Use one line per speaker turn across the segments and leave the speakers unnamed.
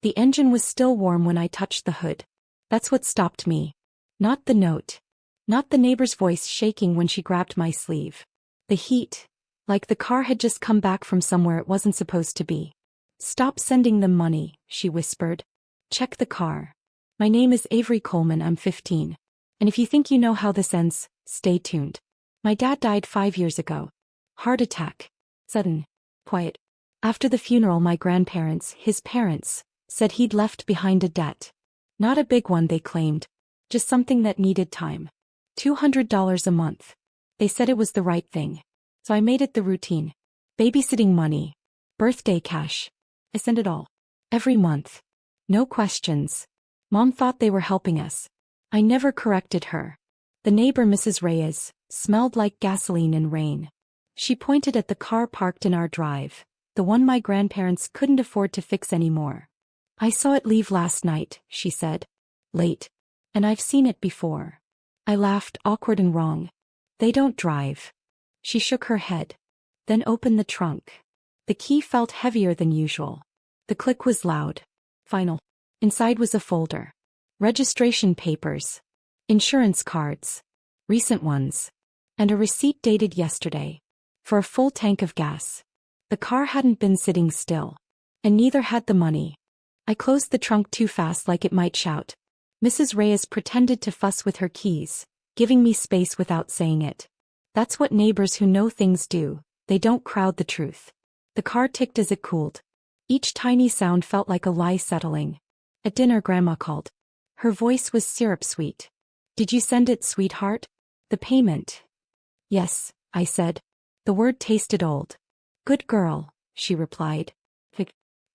The engine was still warm when I touched the hood. That's what stopped me. Not the note. Not the neighbor's voice shaking when she grabbed my sleeve. The heat. Like the car had just come back from somewhere it wasn't supposed to be. Stop sending them money, she whispered. Check the car. My name is Avery Coleman, I'm 15. And if you think you know how this ends, stay tuned. My dad died 5 years ago. Heart attack. Sudden. Quiet. After the funeral, my grandparents, his parents, said he'd left behind a debt. Not a big one, they claimed. Just something that needed time. $200 a month. They said it was the right thing. So I made it the routine. Babysitting money. Birthday cash. I sent it all. Every month. No questions. Mom thought they were helping us. I never corrected her. The neighbor, Mrs. Reyes, smelled like gasoline and rain. She pointed at the car parked in our drive, the one my grandparents couldn't afford to fix anymore. I saw it leave last night, she said. Late. And I've seen it before. I laughed, awkward and wrong. They don't drive. She shook her head. Then opened the trunk. The key felt heavier than usual. The click was loud. Final. Inside was a folder. Registration papers. Insurance cards. Recent ones. And a receipt dated yesterday. For a full tank of gas. The car hadn't been sitting still. And neither had the money. I closed the trunk too fast, like it might shout. Mrs. Reyes pretended to fuss with her keys, giving me space without saying it. That's what neighbors who know things do, they don't crowd the truth. The car ticked as it cooled. Each tiny sound felt like a lie settling. At dinner, Grandma called. Her voice was syrup-sweet. Did you send it, sweetheart? The payment? Yes, I said. The word tasted old. Good girl, she replied.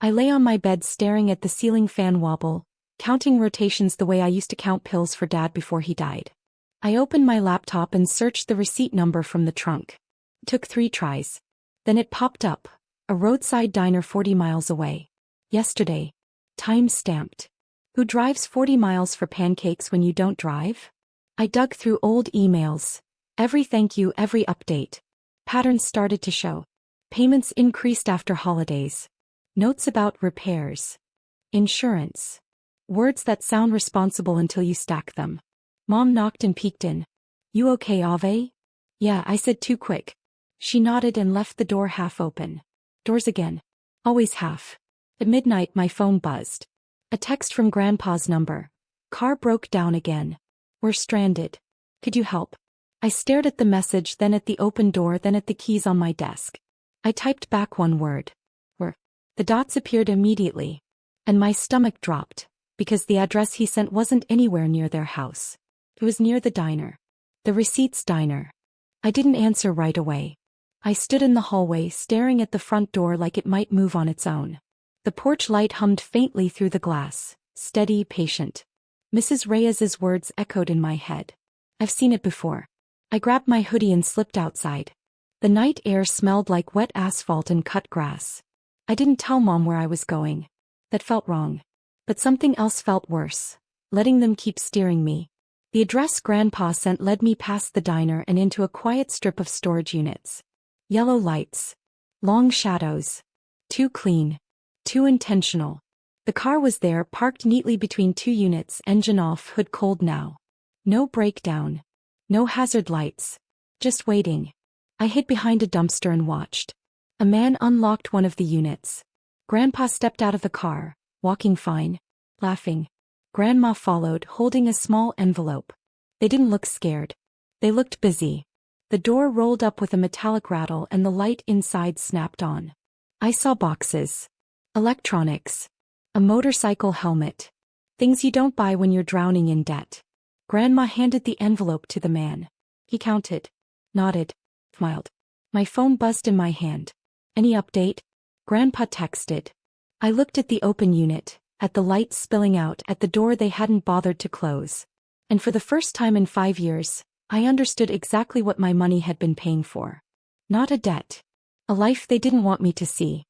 I lay on my bed staring at the ceiling fan wobble, counting rotations the way I used to count pills for Dad before he died. I opened my laptop and searched the receipt number from the trunk. It took 3 tries. Then it popped up. A roadside diner 40 miles away. Yesterday. Time stamped. Who drives 40 miles for pancakes when you don't drive? I dug through old emails. Every thank you, every update. Patterns started to show. Payments increased after holidays. Notes about repairs. Insurance. Words that sound responsible until you stack them. Mom knocked and peeked in. You okay, Ave? Yeah, I said too quick. She nodded and left the door half open. Doors again. Always half. At midnight my phone buzzed. A text from Grandpa's number. Car broke down again. We're stranded. Could you help? I stared at the message, then at the open door, then at the keys on my desk. I typed back one word. Where? The dots appeared immediately. And my stomach dropped, because the address he sent wasn't anywhere near their house. It was near the diner. The Receipts diner. I didn't answer right away. I stood in the hallway staring at the front door like it might move on its own. The porch light hummed faintly through the glass, steady, patient. Mrs. Reyes's words echoed in my head. I've seen it before. I grabbed my hoodie and slipped outside. The night air smelled like wet asphalt and cut grass. I didn't tell Mom where I was going. That felt wrong. But something else felt worse. Letting them keep steering me. The address Grandpa sent led me past the diner and into a quiet strip of storage units. Yellow lights. Long shadows. Too clean. Too intentional. The car was there, parked neatly between 2 units, engine off, hood cold now. No breakdown. No hazard lights. Just waiting. I hid behind a dumpster and watched. A man unlocked one of the units. Grandpa stepped out of the car, walking fine, laughing. Grandma followed, holding a small envelope. They didn't look scared. They looked busy. The door rolled up with a metallic rattle and the light inside snapped on. I saw boxes. Electronics. A motorcycle helmet. Things you don't buy when you're drowning in debt. Grandma handed the envelope to the man. He counted. Nodded. Smiled. My phone buzzed in my hand. Any update? Grandpa texted. I looked at the open unit, at the lights spilling out, at the door they hadn't bothered to close. And for the first time in 5 years, I understood exactly what my money had been paying for. Not a debt. A life they didn't want me to see.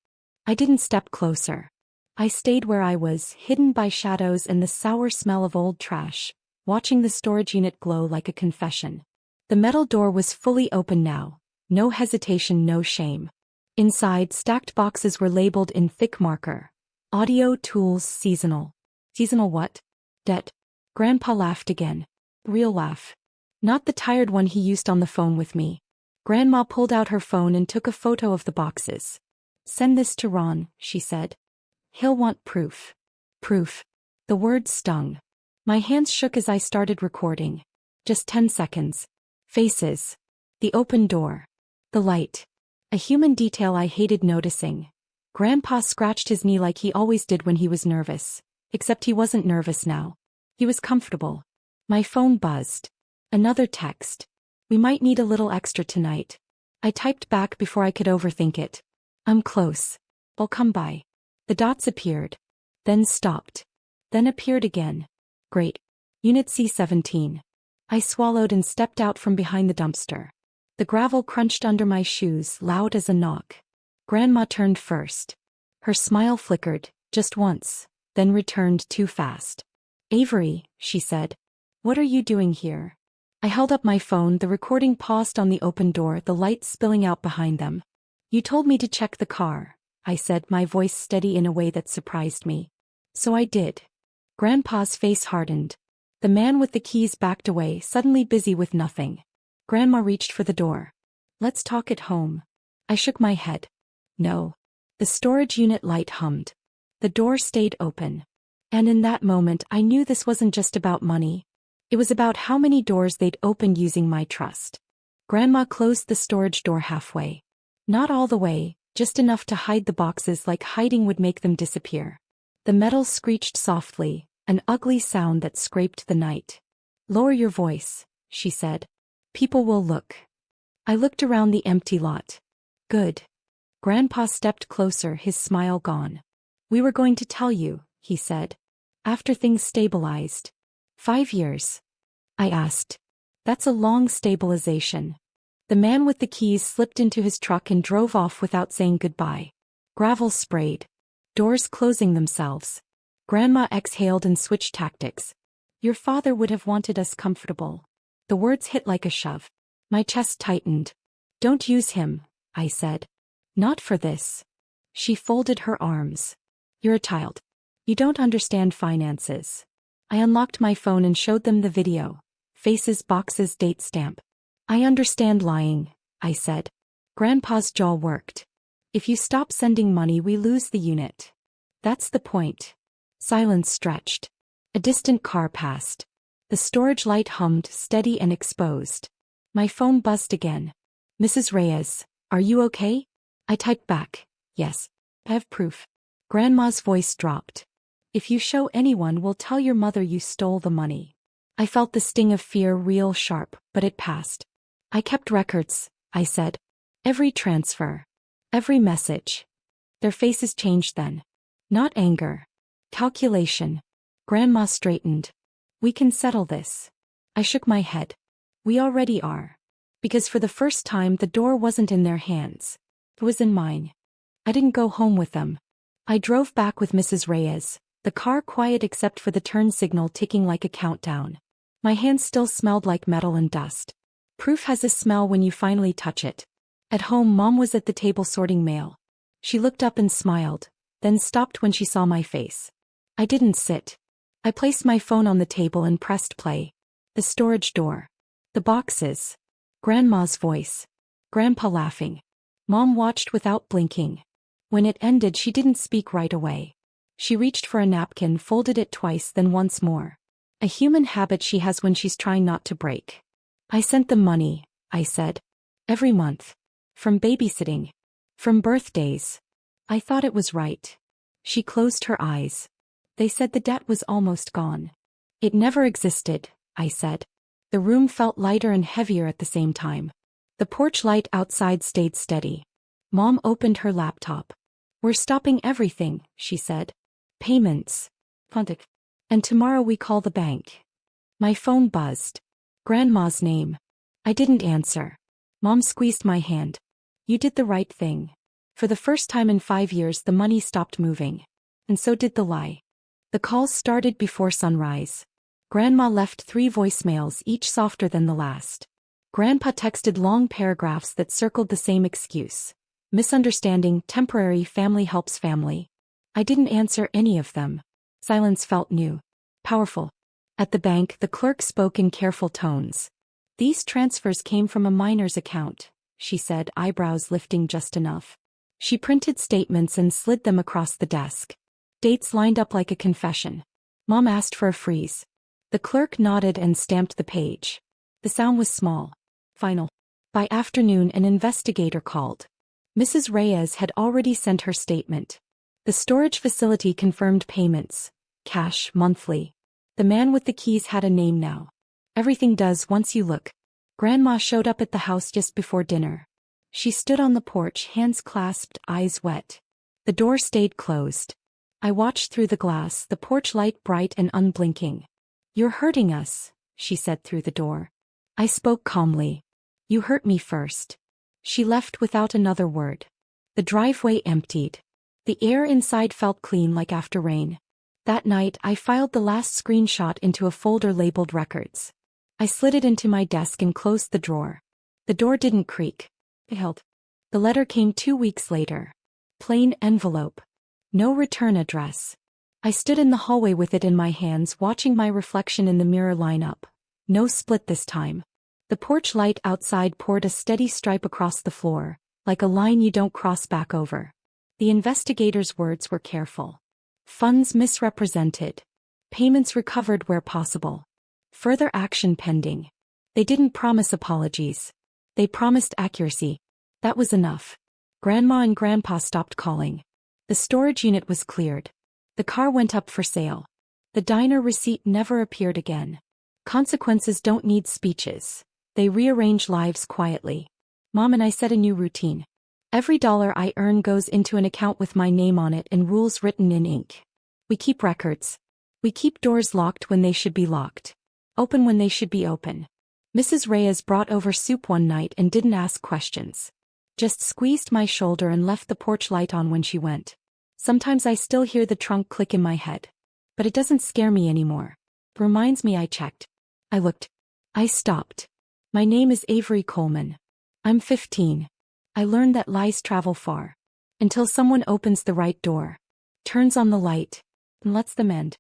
I didn't step closer. I stayed where I was, hidden by shadows and the sour smell of old trash, watching the storage unit glow like a confession. The metal door was fully open now. No hesitation, no shame. Inside, stacked boxes were labeled in thick marker. Audio tools seasonal. Seasonal what? Debt. Grandpa laughed again. Real laugh. Not the tired one he used on the phone with me. Grandma pulled out her phone and took a photo of the boxes. Send this to Ron, she said. He'll want proof. Proof. The word stung. My hands shook as I started recording. Just 10 seconds. Faces. The open door. The light. A human detail I hated noticing. Grandpa scratched his knee like he always did when he was nervous. Except he wasn't nervous now. He was comfortable. My phone buzzed. Another text. We might need a little extra tonight. I typed back before I could overthink it. I'm close. I'll come by. The dots appeared. Then stopped. Then appeared again. Great. Unit C-17. I swallowed and stepped out from behind the dumpster. The gravel crunched under my shoes, loud as a knock. Grandma turned first. Her smile flickered, just once, then returned too fast. Avery, she said. What are you doing here? I held up my phone, the recording paused on the open door, the lights spilling out behind them. You told me to check the car, I said, my voice steady in a way that surprised me. So I did. Grandpa's face hardened. The man with the keys backed away, suddenly busy with nothing. Grandma reached for the door. Let's talk at home. I shook my head. No. The storage unit light hummed. The door stayed open. And in that moment I knew this wasn't just about money. It was about how many doors they'd opened using my trust. Grandma closed the storage door halfway. Not all the way, just enough to hide the boxes like hiding would make them disappear. The metal screeched softly, an ugly sound that scraped the night. Lower your voice, she said. People will look. I looked around the empty lot. Good. Grandpa stepped closer, his smile gone. We were going to tell you, he said. After things stabilized. 5 years. I asked. That's a long stabilization. The man with the keys slipped into his truck and drove off without saying goodbye. Gravel sprayed. Doors closing themselves. Grandma exhaled and switched tactics. Your father would have wanted us comfortable. The words hit like a shove. My chest tightened. Don't use him, I said. Not for this. She folded her arms. You're a child. You don't understand finances. I unlocked my phone and showed them the video. Faces, boxes, date stamp. I understand lying, I said. Grandpa's jaw worked. If you stop sending money, we lose the unit. That's the point. Silence stretched. A distant car passed. The storage light hummed, steady and exposed. My phone buzzed again. Mrs. Reyes, are you okay? I typed back. Yes. I have proof. Grandma's voice dropped. If you show anyone, we'll tell your mother you stole the money. I felt the sting of fear real sharp, but it passed. I kept records, I said. Every transfer. Every message. Their faces changed then. Not anger. Calculation. Grandma straightened. We can settle this. I shook my head. We already are. Because for the first time the door wasn't in their hands. It was in mine. I didn't go home with them. I drove back with Mrs. Reyes, the car quiet except for the turn signal ticking like a countdown. My hands still smelled like metal and dust. Proof has a smell when you finally touch it. At home, Mom was at the table sorting mail. She looked up and smiled, then stopped when she saw my face. I didn't sit. I placed my phone on the table and pressed play. The storage door. The boxes. Grandma's voice. Grandpa laughing. Mom watched without blinking. When it ended, she didn't speak right away. She reached for a napkin, folded it twice, then once more. A human habit she has when she's trying not to break. I sent them money, I said. Every month. From babysitting. From birthdays. I thought it was right. She closed her eyes. They said the debt was almost gone. It never existed, I said. The room felt lighter and heavier at the same time. The porch light outside stayed steady. Mom opened her laptop. We're stopping everything, she said. Payments. Pontic. And tomorrow we call the bank. My phone buzzed. Grandma's name. I didn't answer. Mom squeezed my hand. You did the right thing. For the first time in 5 years the money stopped moving. And so did the lie. The calls started before sunrise. Grandma left 3 voicemails, each softer than the last. Grandpa texted long paragraphs that circled the same excuse. Misunderstanding, temporary, family helps family. I didn't answer any of them. Silence felt new. Powerful. At the bank, the clerk spoke in careful tones. These transfers came from a minor's account, she said, eyebrows lifting just enough. She printed statements and slid them across the desk. Dates lined up like a confession. Mom asked for a freeze. The clerk nodded and stamped the page. The sound was small. Final. By afternoon, an investigator called. Mrs. Reyes had already sent her statement. The storage facility confirmed payments. Cash, monthly. The man with the keys had a name now. Everything does once you look. Grandma showed up at the house just before dinner. She stood on the porch, hands clasped, eyes wet. The door stayed closed. I watched through the glass, the porch light bright and unblinking. You're hurting us, she said through the door. I spoke calmly. You hurt me first. She left without another word. The driveway emptied. The air inside felt clean like after rain. That night, I filed the last screenshot into a folder labeled Records. I slid it into my desk and closed the drawer. The door didn't creak. It held. The letter came 2 weeks later. Plain envelope. No return address. I stood in the hallway with it in my hands, watching my reflection in the mirror line up. No split this time. The porch light outside poured a steady stripe across the floor, like a line you don't cross back over. The investigator's words were careful. Funds misrepresented. Payments recovered where possible. Further action pending. They didn't promise apologies. They promised accuracy. That was enough. Grandma and Grandpa stopped calling. The storage unit was cleared. The car went up for sale. The diner receipt never appeared again. Consequences don't need speeches. They rearrange lives quietly. Mom and I set a new routine. Every dollar I earn goes into an account with my name on it and rules written in ink. We keep records. We keep doors locked when they should be locked. Open when they should be open. Mrs. Reyes brought over soup one night and didn't ask questions. Just squeezed my shoulder and left the porch light on when she went. Sometimes I still hear the trunk click in my head. But it doesn't scare me anymore. It reminds me I checked. I looked. I stopped. My name is Avery Coleman. I'm 15. I learned that lies travel far. Until someone opens the right door, turns on the light, and lets them end.